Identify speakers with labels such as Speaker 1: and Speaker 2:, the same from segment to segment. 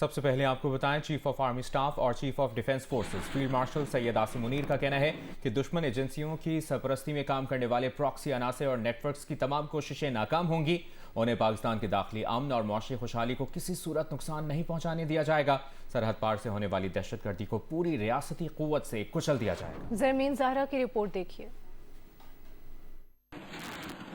Speaker 1: سب سے پہلے آپ کو بتائیں چیف آف آرمی سٹاف اور chief of defence forces field marshal Syed Asim Munir کا کہنا ہے کہ دشمن ایجنسیوں کی سرپرستی میں کام کرنے والے پراکسی عناصر اور نیٹ ورکس کی تمام کوششیں ناکام ہوں گی. انہیں پاکستان کے داخلی امن اور معاشی خوشحالی کو کسی صورت نقصان نہیں پہنچانے دیا جائے گا. سرحد پار سے ہونے والی دہشت گردی کو پوری ریاستی قوت سے کچل دیا جائے گا.
Speaker 2: زرمین زہرا کی رپورٹ دیکھیے.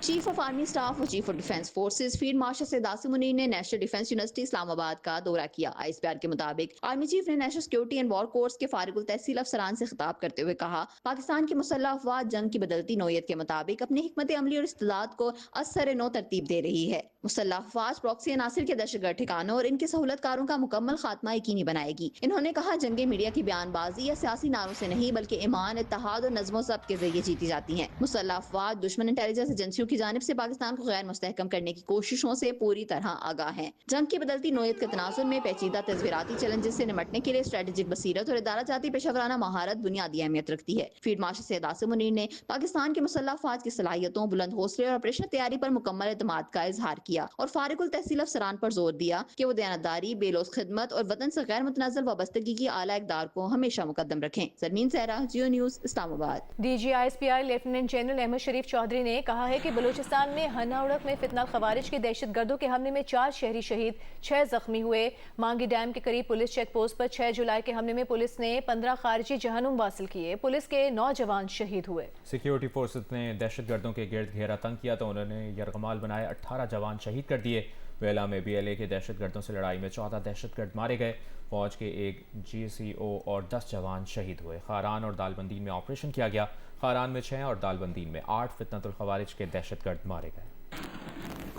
Speaker 3: چیف آف آرمی سٹاف اور chief of defence forces field marshal Syed Asim Munir نے نیشنل ڈیفنس یونیورسٹی اسلام آباد کا دورہ کیا. ISPR کے مطابق آرمی چیف نے national security and war course کے فارغ التحصیل افسران سے خطاب کرتے ہوئے کہا پاکستان کی مسلح افواج جنگ کی بدلتی نوعیت کے مطابق اپنی حکمت عملی اور استعداد کو اثر نو ترتیب دے رہی ہے. مسلح افواج پراکسی عناصر کے دہشت گرد ٹھکانوں اور ان کے سہولت کاروں کا مکمل خاتمہ یقینی بنائے گی. انہوں نے کہا جنگیں میڈیا کی بیان بازی یا سیاسی نعروں سے نہیں بلکہ ایمان، اتحاد اور نظم و ضبط کے ذریعے جیتی جاتی ہیں. مسلح افواج دشمن انٹیلیجنس ایجنسیوں کی جانب سے پاکستان کو غیر مستحکم کرنے کی کوششوں سے پوری طرح آگاہ ہیں. جنگ کی بدلتی نوعیت کے تناظر میں پیچیدہ تصویراتی چیلنجز سے نمٹنے کے لیے اسٹریٹجک بصیرت اور ادارہ جاتی پیشہ ورانہ مہارت بنیادی اہمیت رکھتی ہے. فیلڈ مارشل سید عاصم منیر نے پاکستان کے مسلح افواج کی صلاحیتوں، بلند حوصلے اور آپریشن تیاری پر مکمل اعتماد کا اظہار کیا اور فارغ التحصیل افسران پر زور دیا کہ وہ دیانتداری، بے لوث خدمت اور وطن سے غیر متنازل وابستگی کی اعلیٰ اقدار کو ہمیشہ مقدم رکھیں. Zarmeen Zahra, Geo news, Islamabad.
Speaker 2: DG ISPR lieutenant general Ahmed Sharif Chaudhry نے کہا ہے کہ بلوچستان میں ہنا اڑک میں فتنہ الخوارج کے دہشت گردوں کے حملے میں 4 شہری شہید، 6 زخمی ہوئے. مانگی ڈیم کے قریب پولیس چیک پوسٹ پر 6 جولائی کے حملے میں پولیس نے 15 خارجی جہنم واصل کیے. پولیس کے 9 جوان شہید ہوئے.
Speaker 1: سیکیورٹی فورسز نے دہشت گردوں کے گرد گھیرا تنگ کیا تو انہوں نے یرغمال بنائے 18 جوان شہید کر دیے. ویلا میں BLA کے دہشت گردوں سے لڑائی میں 14 دہشت گرد مارے گئے. فوج کے 1 GCO اور 10 جوان شہید ہوئے. خاران اور دالبندین میں آپریشن کیا گیا. خاران میں 6 اور دالبندین میں 8 فتنۃ الخوارج کے دہشت گرد مارے گئے.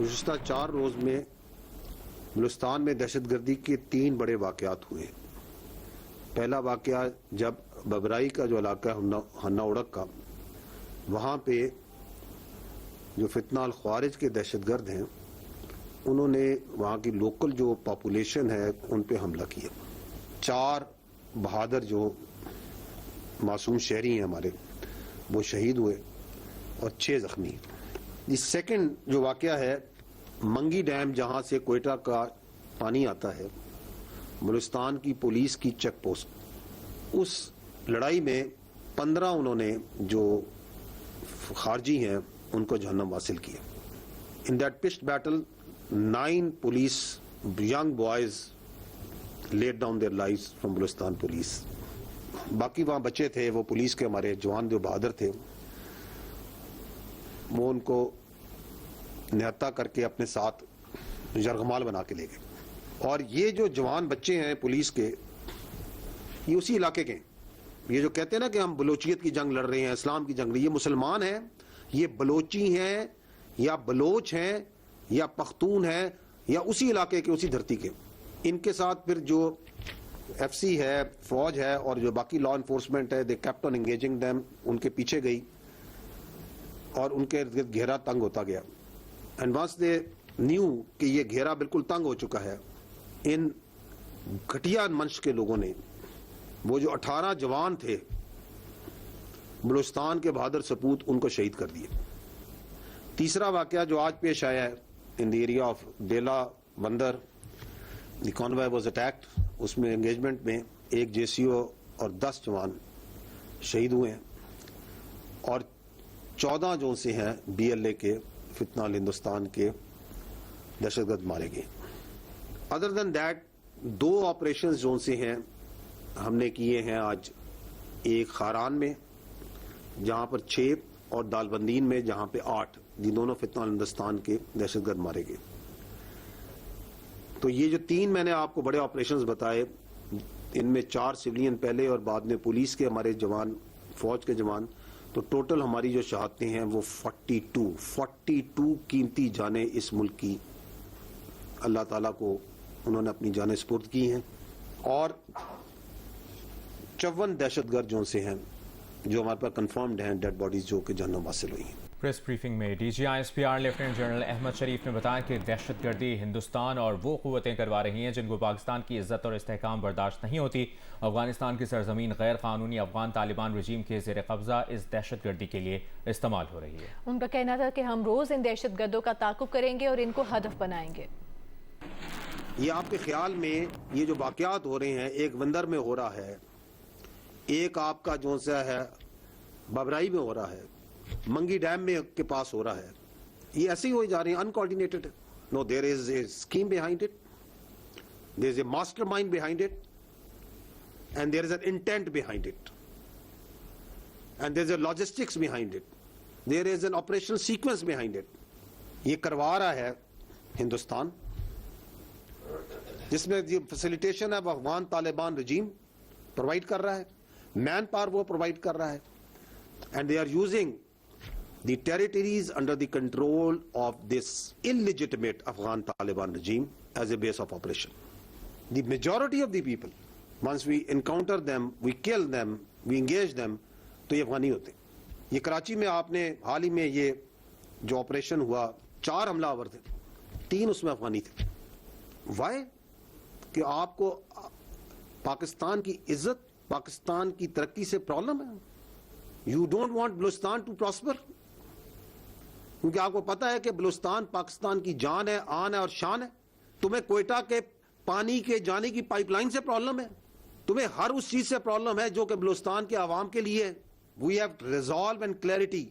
Speaker 4: گزشتہ 4 روز میں بلوچستان میں دہشت گردی کے 3 بڑے واقعات ہوئے. پہلا واقعہ جب ببرائی کا جو علاقہ ہے ہنا اڑک کا، وہاں پہ جو فتنہ الخوارج کے دہشت گرد ہیں انہوں نے وہاں کی لوکل جو پاپولیشن ہے ان پہ حملہ کیا. 4 بہادر جو معصوم شہری ہیں ہمارے وہ شہید ہوئے اور 6 زخمی. یہ سیکنڈ جو واقعہ ہے منگی ڈیم جہاں سے کوئٹہ کا پانی آتا ہے، بلوچستان کی پولیس کی چیک پوسٹ، اس لڑائی میں 15 انہوں نے جو خارجی ہیں ان کو جہنم حاصل کیا. In that پچڈ battle 9 police young boys laid down their lives from Balochistan police. باقی وہاں بچے تھے، وہ پولیس کے ہمارے جوان جو بہادر تھے وہ ان کو نہتا کر کے اپنے ساتھ یرغمال بنا کے لے گئے. اور یہ جو جوان بچے ہیں پولیس کے یہ اسی علاقے کے ہیں. یہ جو کہتے ہیں نا کہ ہم بلوچیت کی جنگ لڑ رہے ہیں، اسلام کی جنگ، یہ مسلمان ہیں، یہ بلوچی ہیں یا بلوچ ہیں یا پختون ہے یا اسی علاقے کے، اسی دھرتی کے. ان کے ساتھ پھر جو FC ہے، فوج ہے اور جو باقی لا انفورسمنٹ ہے، they kept on engaging them, ان کے پیچھے گئی اور ان کے ارد گرد گھیرا تنگ ہوتا گیا. اینڈ ونس دے نیو کہ یہ گھیرا بالکل تنگ ہو چکا ہے، ان گھٹیا منش کے لوگوں نے وہ جو 18 جوان تھے بلوچستان کے بہادر سپوت ان کو شہید کر دیے. تیسرا واقعہ جو آج پیش آیا ہے in the area of ڈیلا بندر، the convoy was attacked. اس میں انگیجمنٹ میں 1 JCO اور 10 جوان شہید ہوئے ہیں اور 14 جو سے ہیں BLA کے فتنہ ہندوستان کے دہشت گرد مارے گئے. ادر دین دیٹ 2 آپریشنز جو سے ہیں ہم نے کیے ہیں آج، ایک خاران میں جہاں پر 6 اور دالبندین میں جہاں پہ 8، یہ دونوں فتنہ ہندوستان کے دہشت گرد مارے گئے. تو یہ جو 3 میں نے آپ کو بڑے آپریشنز بتائے، ان میں 4 سویلین پہلے اور بعد میں پولیس کے ہمارے جوان، فوج کے جوان، تو ٹوٹل ہماری جو شہادتیں ہیں وہ 42 قیمتی جانیں اس ملک کی اللہ تعالیٰ کو انہوں نے اپنی جانیں سپرد کی ہیں. اور 54 دہشت گرد جو سے ہیں جو ہمارے پاس کنفرمڈ ہیں ڈیڈ باڈیز جو کہ جہنم حاصل ہوئی ہیں.
Speaker 1: پریس بریفنگ میں DG ISPR lieutenant general Ahmed Sharif نے بتایا کہ دہشت گردی ہندوستان اور وہ قوتیں کروا رہی ہیں جن کو پاکستان کی عزت اور استحکام برداشت نہیں ہوتی. افغانستان کی سرزمین غیر قانونی افغان طالبان رجیم کے زیر قبضہ اس دہشت گردی کے لیے استعمال ہو رہی ہے.
Speaker 2: ان کا کہنا تھا کہ ہم روز ان دہشت گردوں کا تعاقب کریں گے اور ان کو ہدف بنائیں گے.
Speaker 4: یہ آپ کے خیال میں یہ جو واقعات ہو رہے ہیں، ایک وندر میں ہو رہا ہے، ایک آپ کا جو سا ہے ببرائی میں ہو رہا ہے، منگی ڈیم میں کے پاس ہو رہا ہے، یہ ایسے ہی ہوئے جا رہے ہیں uncoordinated. No, there is a scheme behind it, there is a mastermind behind it, and there is an intent behind it, and there is a logistics behind it, there is an operational sequence behind it. یہ کروا رہا ہے ہندوستان، جس میں یہ facilitation ہے وہ افغان طالبان رجیم provide کر رہا ہے، مین پاور وہ پرووائڈ کر رہا ہے، and they are using the territories under the control of this illegitimate Afghan Taliban regime as a base of operation. The majority of the people once we encounter them, we kill them, we engage them, تو یہ افغانی ہوتے. یہ کراچی میں آپ نے حال ہی میں یہ جو آپریشن ہوا 4 حملہ آور تھے، 3 اس میں افغانی تھے. وائی؟ کہ آپ کو پاکستان کی عزت، پاکستان کی ترقی سے پرابلم ہے. You don't want Balochistan to prosper, کیونکہ آپ کو پتا ہے کہ بلوچستان پاکستان کی جان ہے، آن ہے اور شان ہے. تمہیں کوئٹہ کے پانی کے جانے کی پائپ لائن سے پرابلم ہے، تمہیں ہر اس چیز سے پرابلم ہے جو کہ بلوچستان کے عوام کے لیے. We have resolve and clarity.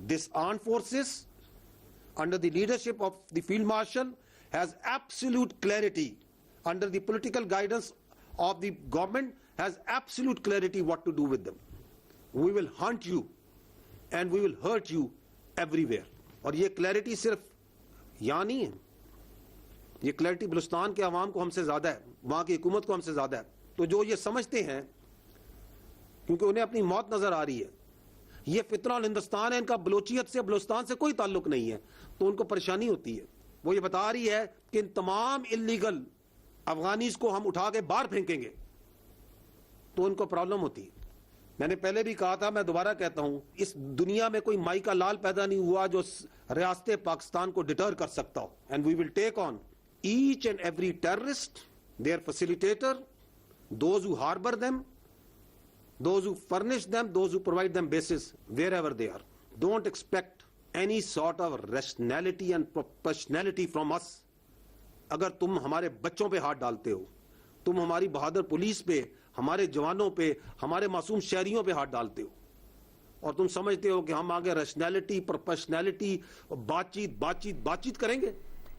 Speaker 4: This armed forces under the leadership of the field marshal has absolute clarity, under the political guidance of the government has absolute clarity what to do with them. We will hunt you and we will hurt you everywhere. اور یہ clarity صرف یہاں نہیں ہے، یہ clarity Balochistan کے عوام کو ہم سے زیادہ ہے، وہاں کی حکومت کو ہم سے زیادہ ہے. تو جو یہ سمجھتے ہیں کیونکہ انہیں اپنی موت نظر آ رہی ہے، یہ فتنہ ہندوستان ہے، ان کا بلوچیت سے بلوچستان سے کوئی تعلق نہیں ہے، تو ان کو پریشانی ہوتی ہے. وہ یہ بتا رہی ہے کہ ان تمام انلیگل افغانیز کو ہم اٹھا کے باہر پھینکیں گے، تو ان کو پرابلم ہوتی ہے. میں نے پہلے بھی کہا تھا، میں دوبارہ کہتا ہوں، اس دنیا میں کوئی مائی کا لال پیدا نہیں ہوا جو ریاست پاکستان کو ڈٹر کر سکتا ہو. And we will take on each and every terrorist, their facilitator, those who harbour them, those who furnish them, those who provide them bases wherever they are. Don't expect any sort of rationality and proportionality from us. اگر تم ہمارے بچوں پہ ہاتھ ڈالتے ہو، تم ہماری بہادر police پہ، ہمارے جوانوں پہ، ہمارے معصوم شہریوں پہ ہاتھ ڈالتے ہو، اور تم سمجھتے ہو کہ ہم آگے ریشنلٹی، پروپیشنلٹی، بات چیت کریں گے.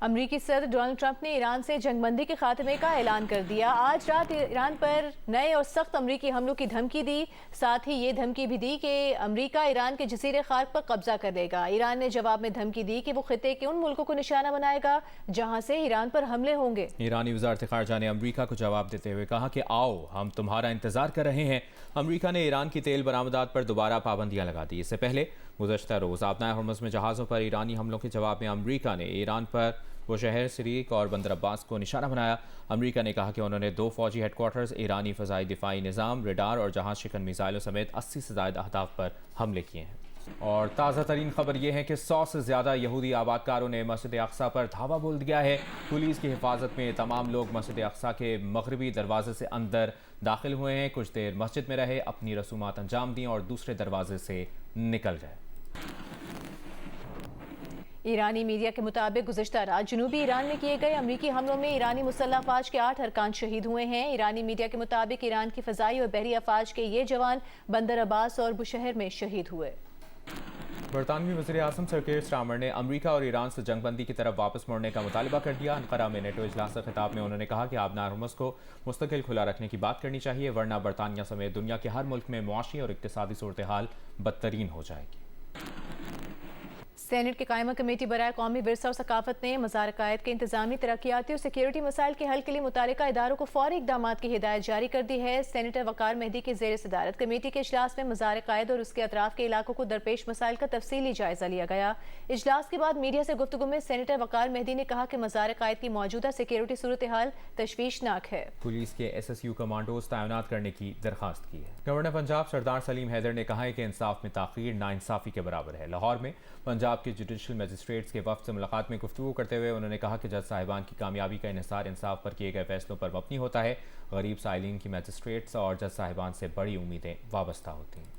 Speaker 2: امریکی صدر ڈونلڈ ٹرمپ نے ایران سے جنگ بندی کے خاتمے کا اعلان کر دیا. آج رات ایران پر نئے اور سخت امریکی حملوں کی دھمکی دی. ساتھ ہی یہ دھمکی بھی دی کہ امریکہ ایران کے جزیرے خاک پر قبضہ کر لے گا. ایران نے جواب میں دھمکی دی کہ وہ خطے کے ان ملکوں کو نشانہ بنائے گا جہاں سے ایران پر حملے ہوں گے.
Speaker 1: ایرانی وزارت خارجہ نے امریکہ کو جواب دیتے ہوئے کہا کہ آؤ ہم تمہارا انتظار کر رہے ہیں. امریکہ نے ایران کی تیل برآمدات پر دوبارہ پابندیاں لگا دی. اس سے پہلے گزشتہ روز آبنائے ہرمز میں جہازوں پر ایرانی حملوں کے جواب میں امریکہ نے ایران پر وہ شہر سریک اور بندر عباس کو نشانہ بنایا. امریکہ نے کہا کہ انہوں نے 2 فوجی ہیڈ کوارٹرز، ایرانی فضائی دفاعی نظام، ریڈار اور جہاز شکن میزائلوں سمیت 80 سے زائد اہداف پر حملے کیے ہیں. اور تازہ ترین خبر یہ ہے کہ 100 سے زیادہ یہودی آبادکاروں نے مسجد اقصیٰ پر دھاوا بول دیا ہے. پولیس کی حفاظت میں تمام لوگ مسجد اقصیٰ کے مغربی دروازے سے اندر داخل ہوئے ہیں. کچھ دیر مسجد میں رہے، اپنی رسومات انجام دیں اور دوسرے دروازے سے نکل گئے.
Speaker 2: ایرانی میڈیا کے مطابق گزشتہ رات جنوبی ایران میں کیے گئے امریکی حملوں میں ایرانی مسلح افواج کے 8 ارکان شہید ہوئے ہیں. ایرانی میڈیا کے مطابق ایران کی فضائی اور بحری افواج کے یہ جوان بندر عباس اور بوشہر میں شہید ہوئے.
Speaker 1: برطانوی وزیر اعظم سر کیئر سٹارمر نے امریکہ اور ایران سے جنگ بندی کی طرف واپس مڑنے کا مطالبہ کر دیا. انقرہ میں نیٹو اجلاس سے خطاب میں انہوں نے کہا کہ آبنائے ہرمز کو مستقل کھلا رکھنے کی بات کرنی چاہیے، ورنہ برطانیہ سمیت دنیا کے ہر ملک میں معاشی اور اقتصادی صورتحال بدترین ہو جائے گی.
Speaker 2: سینٹ کی قائمہ کمیٹی برائے قومی ورثہ اور ثقافت نے مزار قائد کے انتظامی، ترقیاتی اور سیکیورٹی مسائل کے حل کے لیے متعلقہ اداروں کو فوری اقدامات کی ہدایت جاری کر دی ہے. سینیٹر وقار مہدی کی زیر صدارت کمیٹی کے اجلاس میں مزار قائد اور اس کے اطراف کے علاقوں کو درپیش مسائل کا تفصیلی جائزہ لیا گیا. اجلاس کے بعد میڈیا سے گفتگو میں سینیٹر وقار مہدی نے کہا کہ مزار قائد کی موجودہ سیکیورٹی صورتحال تشویشناک ہے.
Speaker 1: پولیس کے SSU کمانڈوز تعینات کرنے کی درخواست کی ہے. گورنر پنجاب سردار سلیم حیدر نے کہا ہے کہ انصاف میں تاخیر ناانصافی کے برابر ہے. لاہور میں پنجاب کے جوڈیشل میجسٹریٹس کے وفد سے ملاقات میں گفتگو کرتے ہوئے انہوں نے کہا کہ جج صاحبان کی کامیابی کا انحصار انصاف پر کیے گئے فیصلوں پر مبنی ہوتا ہے. غریب سائلین کی میجسٹریٹس اور جج صاحبان سے بڑی امیدیں وابستہ ہوتی ہیں.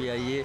Speaker 5: PIA,